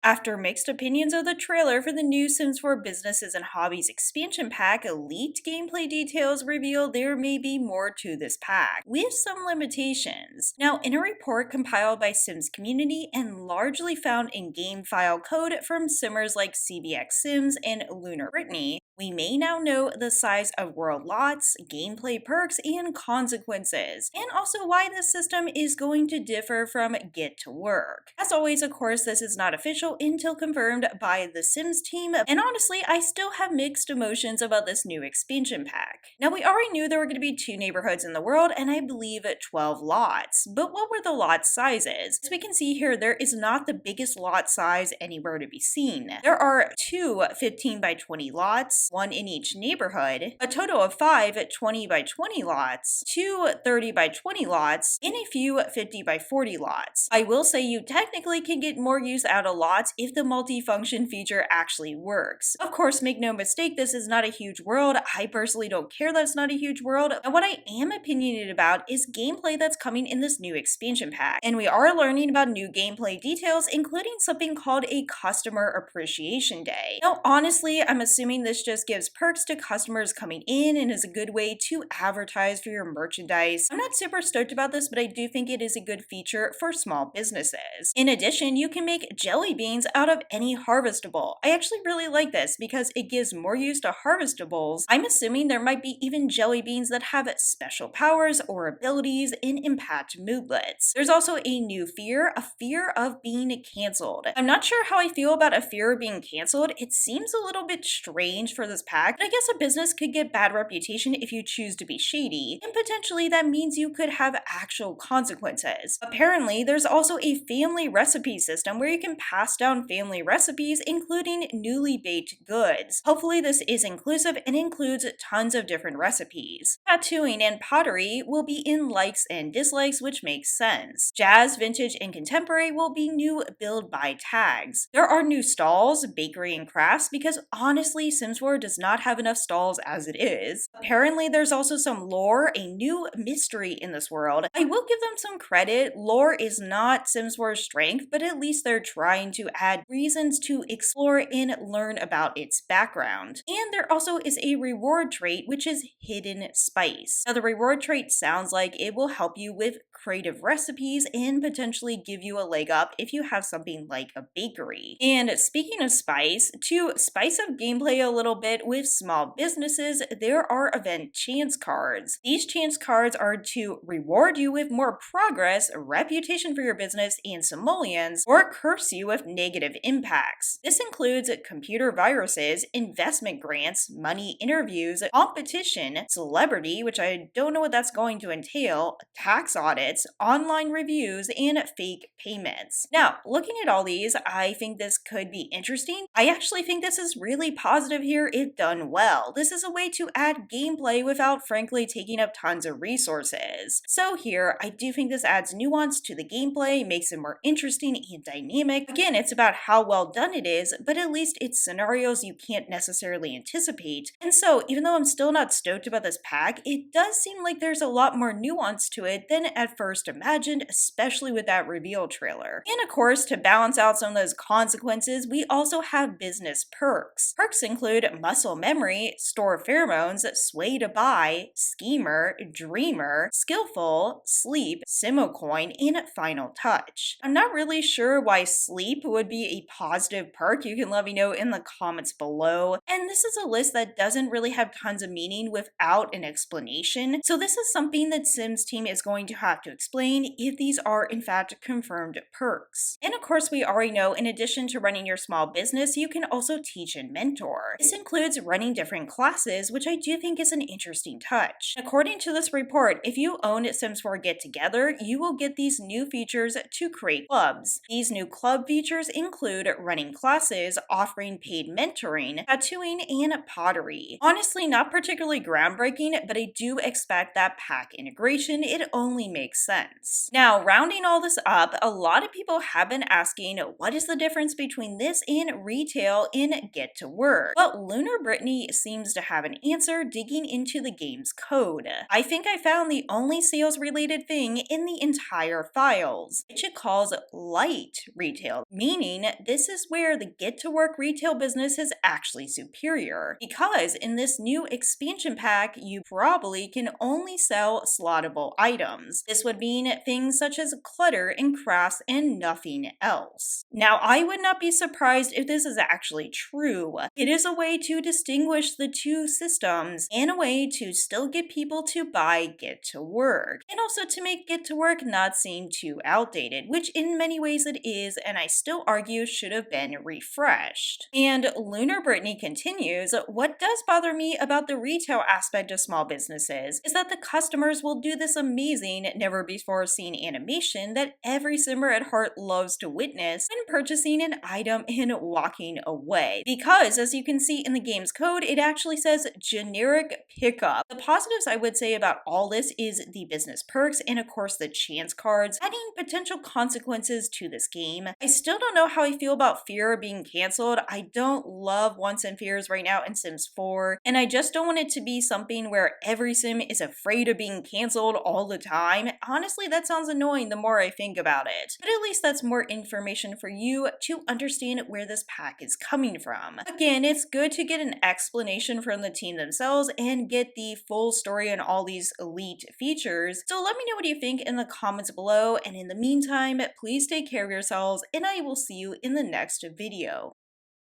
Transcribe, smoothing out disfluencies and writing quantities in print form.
After mixed opinions of the trailer for the new Sims 4 Businesses and Hobbies expansion pack, leaked gameplay details reveal there may be more to this pack, with some limitations. Now, in a report compiled by Sims community and largely found in game file code from simmers like CBX Sims and Lunar Brittany, we may now know the size of world lots, gameplay perks, and consequences, and also why this system is going to differ from Get to Work. As always, of course, this is not official until confirmed by the Sims team, and honestly, I still have mixed emotions about this new expansion pack. Now, we already knew there were going to be 2 neighborhoods in the world, and I believe 12 lots, but what were the lot sizes? As we can see here, there is not the biggest lot size anywhere to be seen. There are 2 15 by 20 lots, 1 in each neighborhood, a total of 5 20 by 20 lots, 2 30 by 20 lots, and a few 50 by 40 lots. I will say you technically can get more use out of lots if the multifunction feature actually works. Of course, make no mistake, this is not a huge world. I personally don't care that it's not a huge world, and what I am opinionated about is gameplay that's coming in this new expansion pack. And we are learning about new gameplay details, including something called a Customer Appreciation Day. Now, honestly, I'm assuming this just gives perks to customers coming in and is a good way to advertise for your merchandise. I'm not super stoked about this, but I do think it is a good feature for small businesses. In addition, you can make jelly beans out of any harvestable. I actually really like this because it gives more use to harvestables. I'm assuming there might be even jelly beans that have special powers or abilities and impact moodlets. There's also a new fear, a fear of being canceled. I'm not sure how I feel about a fear of being canceled. It seems a little bit strange for this pack, but I guess a business could get bad reputation if you choose to be shady, and potentially that means you could have actual consequences. Apparently, there's also a family recipe system where you can pass down family recipes, including newly baked goods. Hopefully this is inclusive and includes tons of different recipes. Tattooing and pottery will be in likes and dislikes, which makes sense. Jazz, vintage, and contemporary will be new build by tags. There are new stalls, bakery, and crafts because honestly, Sims 4 does not have enough stalls as it is. Apparently, there's also some lore, a new mystery in this world. I will give them some credit. Lore is not Sims 4's strength, but at least they're trying to add reasons to explore and learn about its background. And there also is a reward trait, which is Hidden Spice. Now, the reward trait sounds like it will help you with creative recipes and potentially give you a leg up if you have something like a bakery. And speaking of spice, to spice up gameplay a little bit with small businesses, there are event chance cards. These chance cards are to reward you with more progress, reputation for your business, and simoleons, or curse you with negative impacts. This includes computer viruses, investment grants, money interviews, competition, celebrity, which I don't know what that's going to entail, tax audits, online reviews, and fake payments. Now, looking at all these, I think this could be interesting. I actually think this is really positive here if done well. This is a way to add gameplay without frankly taking up tons of resources. So here, I do think this adds nuance to the gameplay, makes it more interesting and dynamic. Again, it's about how well done it is, but at least it's scenarios you can't necessarily anticipate. And so, even though I'm still not stoked about this pack, it does seem like there's a lot more nuance to it than at first imagined, especially with that reveal trailer. And of course, to balance out some of those consequences, we also have business perks. Perks include muscle memory, store pheromones, sway to buy, schemer, dreamer, skillful, sleep, simocoin, and final touch. I'm not really sure why sleep would be a positive perk. You can let me know in the comments below. And this is a list that doesn't really have tons of meaning without an explanation. So this is something that Sims team is going to have to explain if these are in fact confirmed perks. And of course, we already know in addition to running your small business, you can also teach and mentor. This includes running different classes, which I do think is an interesting touch. According to this report, if you own Sims 4 Get Together, you will get these new features to create clubs. These new club features include running classes, offering paid mentoring, tattooing, and pottery. Honestly, not particularly groundbreaking, but I do expect that pack integration. It only makes sense. Now, rounding all this up, a lot of people have been asking, what is the difference between this and retail in Get to Work? Well, Lunar Brittany seems to have an answer digging into the game's code. I think I found the only sales related thing in the entire files, which it calls light retail, meaning this is where the get to work retail business is actually superior. Because in this new expansion pack, you probably can only sell slottable items. This would mean things such as clutter and crafts and nothing else. Now, I would not be surprised if this is actually true. It is a way to distinguish the two systems and a way to still get people to buy Get to Work, and also to make Get to Work not seem too outdated, which in many ways it is, and I still argue should have been refreshed. And Lunar Brittany continues, what does bother me about the retail aspect of small businesses is that the customers will do this amazing, never before seen animation that every simmer at heart loves to witness when purchasing an item and walking away. Because, as you can see in the game's code, it actually says generic pickup. The positives I would say about all this is the business perks and of course the chance cards, adding potential consequences to this game. I still don't know how I feel about fear of being canceled. I don't love wants and fears right now in Sims 4, and I just don't want it to be something where every sim is afraid of being canceled all the time. Honestly, that sounds annoying the more I think about it. But at least that's more information for you to understand where this pack is coming from. Again, it's good to get an explanation from the team themselves and get the full story on all these elite features. So let me know what you think in the comments below, and in the meantime, please take care of yourselves, and I will see you in the next video.